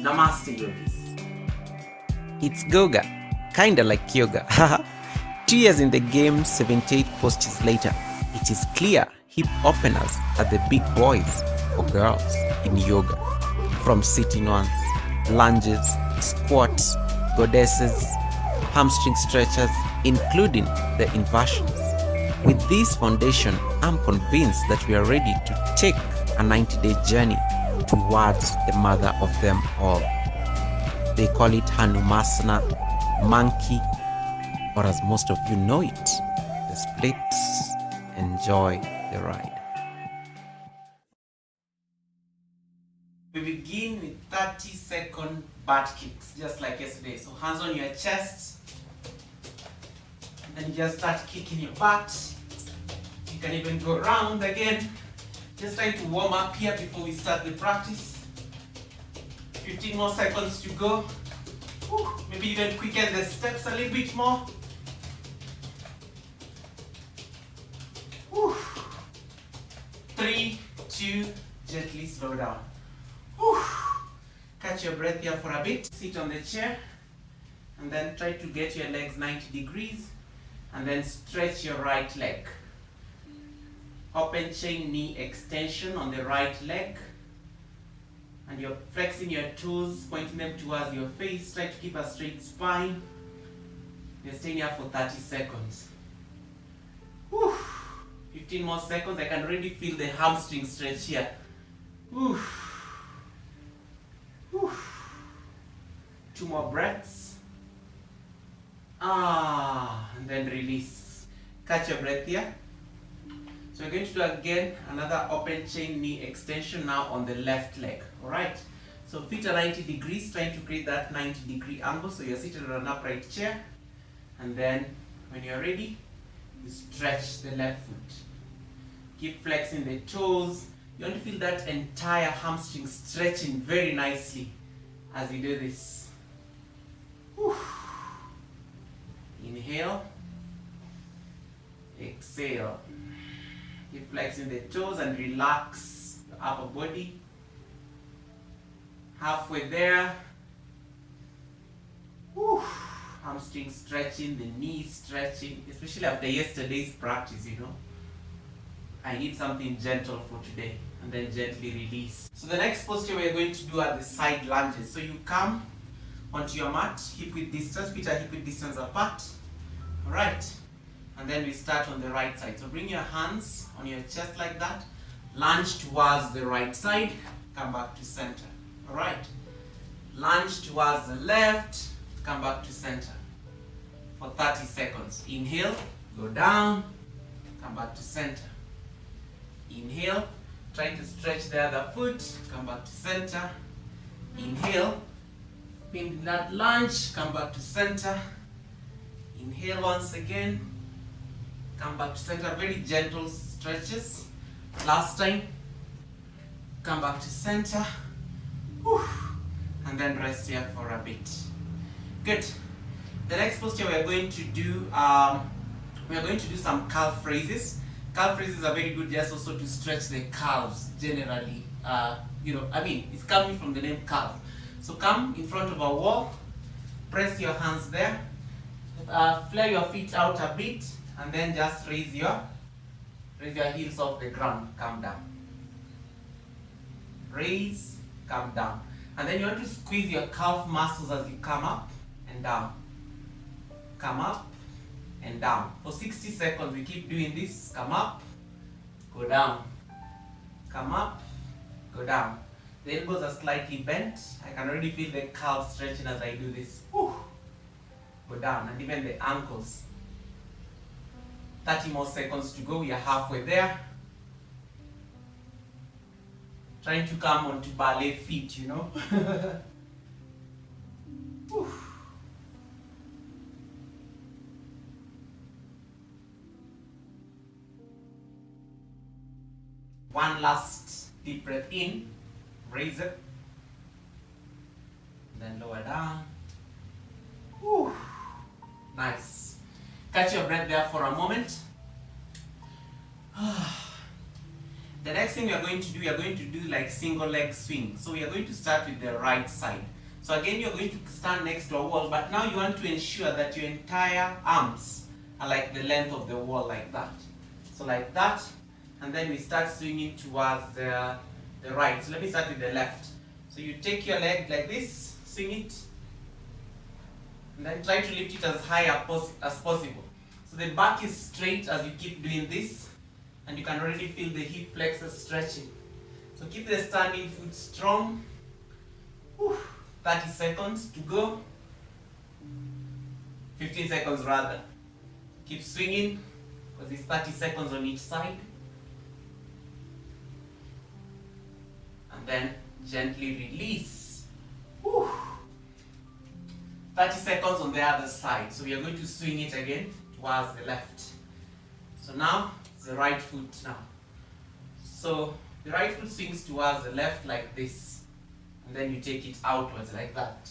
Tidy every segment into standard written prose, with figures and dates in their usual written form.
Namaste yogis. It's Goga, kinda like yoga. 2 years in the game, 78 postures later, it is clear hip openers are the big boys or girls in yoga. From sitting ones, lunges, squats, goddesses, hamstring stretchers, including the inversions. With this foundation, I'm convinced that we are ready to take a 90-day journey towards the mother of them all. They call it hanumanasana, monkey, or as most of you know it, the splits. Enjoy the ride. We begin with 30-second butt kicks, just like yesterday. So hands on your chest, and then you just start kicking your butt. You can even go round again. Just trying to warm up here before we start the practice. 15 more seconds to go. Whew, maybe even quicken the steps a little bit more. Whew. 3, 2, gently slow down. Whew. Catch your breath here for a bit. Sit on the chair and then try to get your legs 90 degrees and then stretch your right leg. Open chain knee extension on the right leg. And you're flexing your toes, pointing them towards your face. Try to keep a straight spine. You're staying here for 30 seconds. Whew. 15 more seconds. I can already feel the hamstring stretch here. Whew. Whew. 2 more breaths. And then release. Catch your breath here. So we're going to do again another open chain knee extension now on the left leg. Alright, so feet are 90 degrees, trying to create that 90-degree angle. So you're seated on an upright chair, and then when you're ready, you stretch the left foot. Keep flexing the toes. You want to feel that entire hamstring stretching very nicely as you do this. Whew. Inhale, exhale. Keep flexing the toes and relax the upper body. Halfway there. Whew. Hamstring stretching, the knees stretching, especially after yesterday's practice, you know. I need something gentle for today, and then gently release. So the next posture we're going to do are the side lunges. So you come onto your mat, hip width distance, feet are hip width distance apart. Alright. And then we start on the right side. So bring your hands on your chest like that. Lunge towards the right side. Come back to center. Alright. Lunge towards the left. Come back to center. For 30 seconds. Inhale. Go down. Come back to center. Inhale. Trying to stretch the other foot. Come back to center. Inhale. Pin that lunge. Come back to center. Inhale once again. Come back to center, very gentle stretches. Last time. Come back to center. Whew. And then rest here for a bit. Good. The next posture we are going to do, some calf raises. Calf raises are very good just also to stretch the calves generally. It's coming from the name calf. So come in front of a wall. Press your hands there. Flare your feet out a bit. And then just raise your heels off the ground. Come down. Raise, come down. And then you want to squeeze your calf muscles as you come up and down. Come up and down. For 60 seconds we keep doing this. Come up, go down. Come up, go down. The elbows are slightly bent. I can already feel the calf stretching as I do this. Whew. Go down, and even the ankles. 30 more seconds to go. We are halfway there. Trying to come onto ballet feet, you know. One last deep breath in. Raise it. Then lower down. Whew. Nice. Catch your breath there for a moment. The next next thing we are going to do like single leg swing. So we are going to start with the right side. So again, you're going to stand next to a wall, but now you want to ensure that your entire arms are like the length of the wall, like that. So like that, and then we start swinging towards the right. So let me start with the left. So you take your leg like this, swing it, and then try to lift it as high as possible. So the back is straight as you keep doing this, and you can already feel the hip flexors stretching. So keep the standing foot strong. 30 seconds to go. 15 seconds rather. Keep swinging because it's 30 seconds on each side. And then gently release. 30 seconds on the other side. So we are going to swing it again towards the left. So now it's the right foot now. So the right foot swings towards the left like this. And then you take it outwards like that.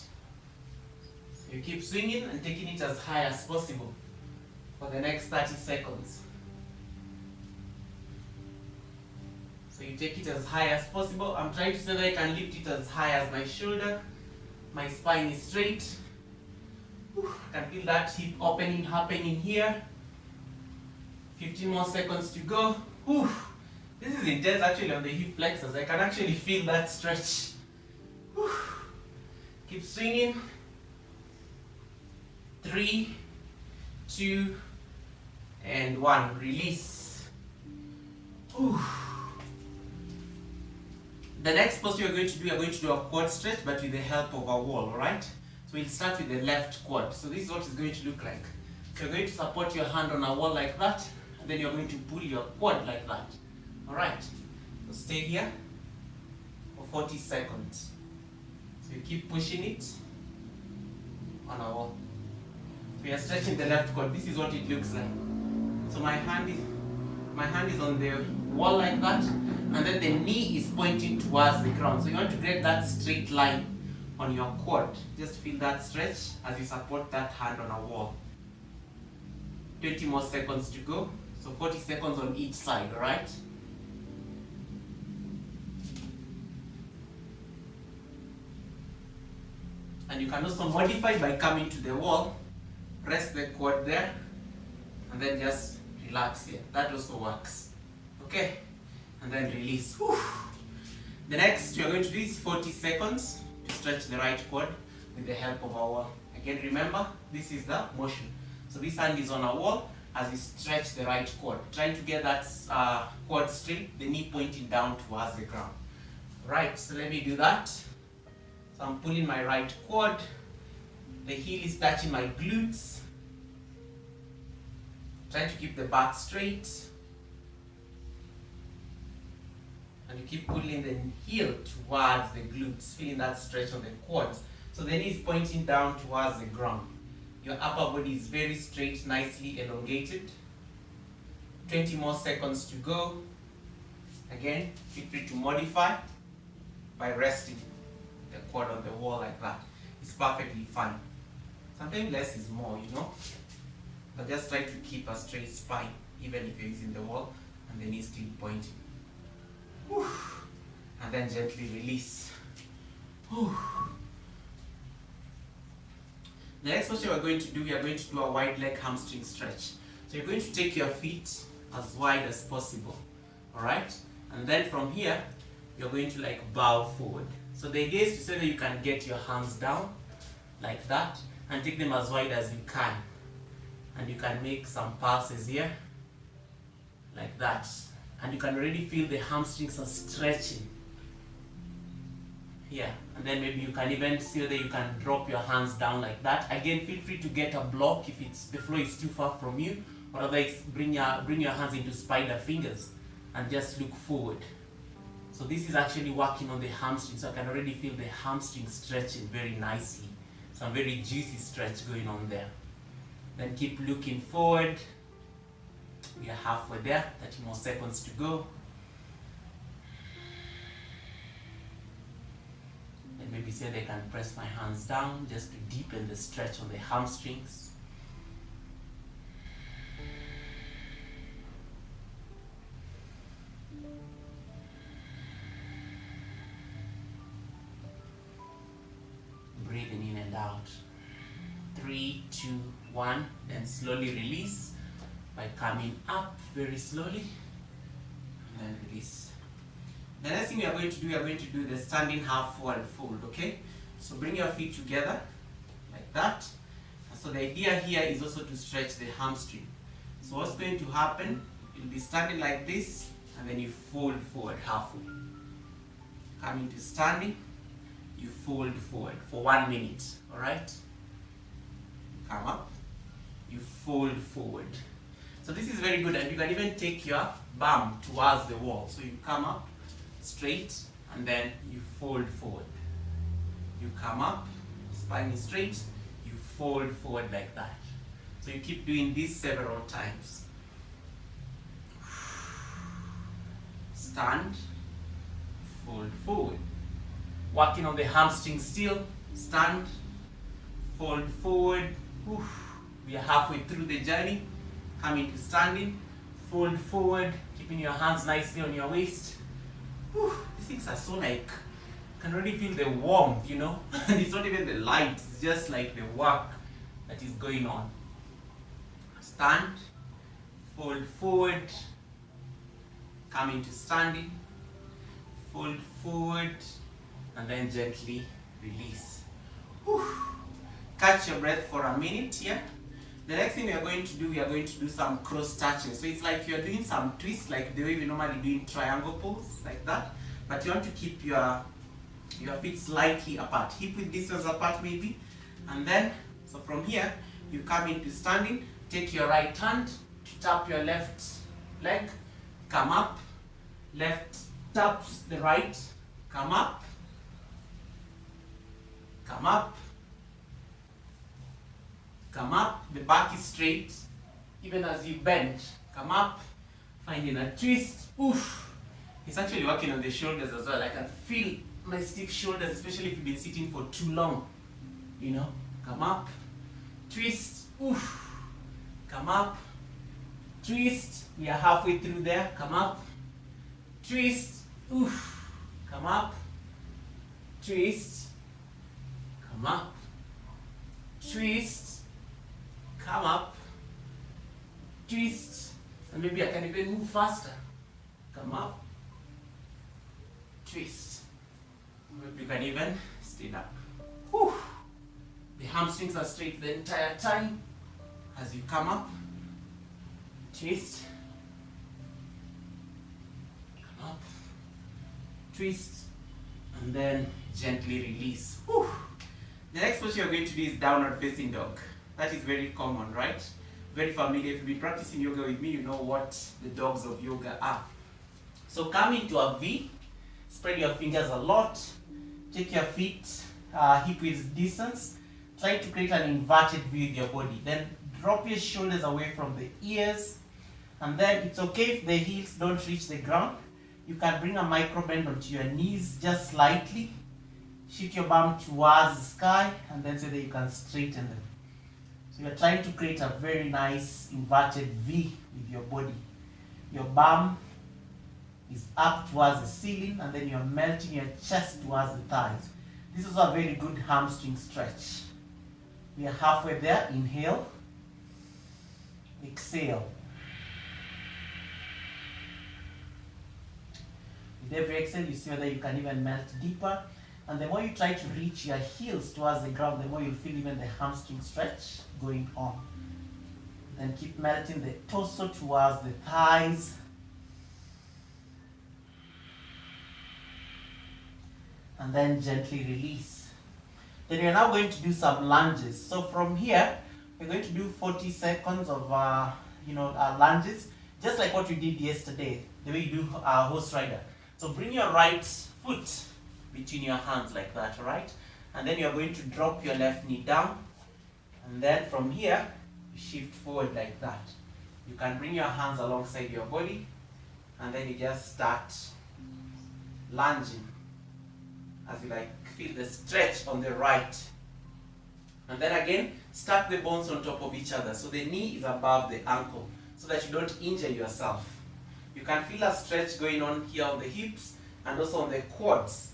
So you keep swinging and taking it as high as possible for the next 30 seconds. So you take it as high as possible. I'm trying to say that I can lift it as high as my shoulder. My spine is straight. I can feel that hip opening happening here. 15 more seconds to go. This is intense actually on the hip flexors. I can actually feel that stretch. Keep swinging. 3, 2, and 1. Release. The next posture we're going to do a quad stretch, but with the help of a wall, alright? So we'll start with the left quad. So this is what it's going to look like. So you're going to support your hand on a wall like that, and then you're going to pull your quad like that. Alright? So stay here for 40 seconds. So you keep pushing it on a wall. So we are stretching the left quad. This is what it looks like. So my hand is on the wall like that, and then the knee is pointing towards the ground. So you want to get that straight line on your quad. Just feel that stretch as you support that hand on a wall. 20 more seconds to go. So 40 seconds on each side, alright? And you can also modify by coming to the wall, rest the quad there, and then just relax here. That also works. Okay? And then release. The next you're going to do is 40 seconds to stretch the right quad with the help of a wall. Again, remember, this is the motion. So this hand is on a wall as you stretch the right quad. Trying to get that quad straight, the knee pointing down towards the ground. Right, so let me do that. So I'm pulling my right quad. The heel is touching my glutes. Trying to keep the back straight. And you keep pulling the heel towards the glutes, feeling that stretch on the quads. So the knee is pointing down towards the ground. Your upper body is very straight, nicely elongated. 20 more seconds to go. Again, feel free to modify by resting the quad on the wall like that. It's perfectly fine. Sometimes less is more, you know. But just try to keep a straight spine, even if you're using the wall and the knee still pointing. And then gently release. The next posture we are going to do a wide leg hamstring stretch. So you're going to take your feet as wide as possible. Alright? And then from here, you're going to like bow forward. So the idea is to say that you can get your hands down like that and take them as wide as you can. And you can make some pulses here like that. And you can already feel the hamstrings are stretching. Yeah, and then maybe you can even see that you can drop your hands down like that. Again, feel free to get a block if the floor is too far from you, or otherwise bring your hands into spider fingers and just look forward. So this is actually working on the hamstring, so I can already feel the hamstring stretching very nicely. Some very juicy stretch going on there. Then keep looking forward. We are halfway there, 30 more seconds to go. And maybe say they can press my hands down just to deepen the stretch on the hamstrings. breathing in and out. 3, 2, 1. Then slowly release by coming up very slowly. And then release. The next thing we are going to do, we are going to do the standing half forward fold, okay? So bring your feet together like that. And so the idea here is also to stretch the hamstring. So what's going to happen, you'll be standing like this, and then you fold forward halfway. Coming to standing, you fold forward for 1 minute, alright? Come up, you fold forward. So this is very good, and you can even take your bum towards the wall. So you come up straight, and then you fold forward. You come up, spine is straight, you fold forward like that. So you keep doing this several times. Stand, fold forward. Working on the hamstring still. Stand, fold forward. We are halfway through the journey. Coming to standing, fold forward, keeping your hands nicely on your waist. These things are so like, you can really feel the warmth, you know. And it's not even the light, it's just like the work that is going on. Stand, fold forward, coming to standing, fold forward, and then gently release. Catch your breath for a minute here. The next thing we are going to do, we are going to do some cross touching. So it's like you're doing some twists, like the way we normally do in triangle pose, like that. But you want to keep your feet slightly apart, hip width distance apart maybe. And then, so from here, you come into standing, take your right hand to tap your left leg, come up, left taps the right, come up, come up, come up, the back is straight, even as you bend, come up, finding a twist, It's actually working on the shoulders as well. I can feel my stiff shoulders, especially if you've been sitting for too long, you know, come up, twist, come up, twist, we are halfway through there, come up, twist, come up, twist, come up, twist, come up, twist, and maybe I can even move faster. Come up, twist. Maybe you can even stand up. The hamstrings are straight the entire time. As you come up, twist, come up, twist, and then gently release. The next posture you're going to do is downward facing dog. That is very common, right? Very familiar. If you've been practicing yoga with me, you know what the dogs of yoga are. So come into a V, spread your fingers a lot, take your feet hip width distance, try to create an inverted V with your body. Then drop your shoulders away from the ears, and then it's okay if the heels don't reach the ground. You can bring a micro bend onto your knees just slightly, shift your bum towards the sky, and then so that you can straighten them. So you're trying to create a very nice inverted V with your body. Your bum is up towards the ceiling, and then you're melting your chest towards the thighs. This is a very good hamstring stretch. We are halfway there. Inhale, exhale. With every exhale, you see whether you can even melt deeper. And the more you try to reach your heels towards the ground, the more you'll feel even the hamstring stretch going on. Then keep melting the torso towards the thighs. And then gently release. Then we are now going to do some lunges. So from here, we're going to do 40 seconds of lunges, just like what we did yesterday, the way you do horse rider. So bring your right foot between your hands like that, alright? And then you're going to drop your left knee down. And then from here, you shift forward like that. You can bring your hands alongside your body, and then you just start lunging as you feel the stretch on the right. And then again, stack the bones on top of each other so the knee is above the ankle so that you don't injure yourself. You can feel a stretch going on here on the hips and also on the quads.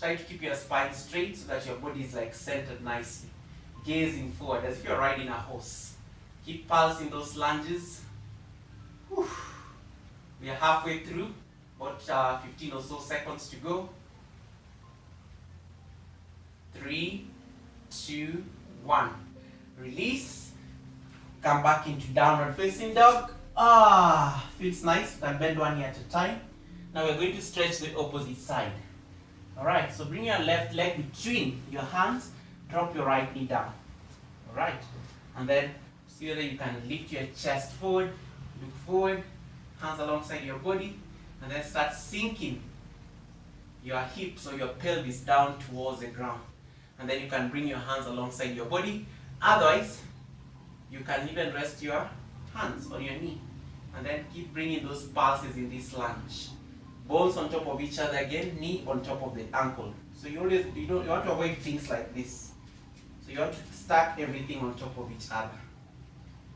Try to keep your spine straight so that your body is like centered nicely. Gazing forward as if you're riding a horse. Keep pulsing those lunges. Whew. We are halfway through, about 15 or so seconds to go. 3, 2, 1. Release. Come back into downward facing dog. Feels nice. You can bend one knee at a time. Now we're going to stretch the opposite side. Alright, so bring your left leg between your hands. Drop your right knee down. Alright, and then see whether you can lift your chest forward. Look forward. Hands alongside your body. And then start sinking your hips or your pelvis down towards the ground. And then you can bring your hands alongside your body. Otherwise, you can even rest your hands on your knee. And then keep bringing those pulses in this lunge. Balls on top of each other again, knee on top of the ankle. So you want to avoid things like this. So you want to stack everything on top of each other.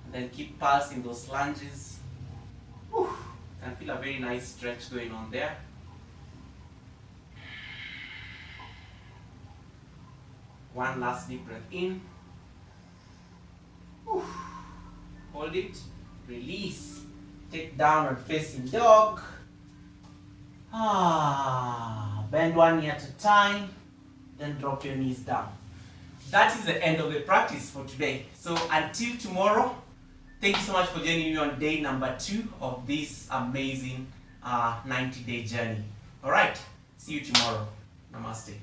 And then keep pulsing those lunges. Whew. Can feel a very nice stretch going on there. One last deep breath in. Whew. Hold it. Release. Take downward facing dog. Bend one knee at a time. Then drop your knees down. That is the end of the practice for today. So until tomorrow, thank you so much for joining me on day number 2 of this amazing 90-day journey. Alright, see you tomorrow. Namaste.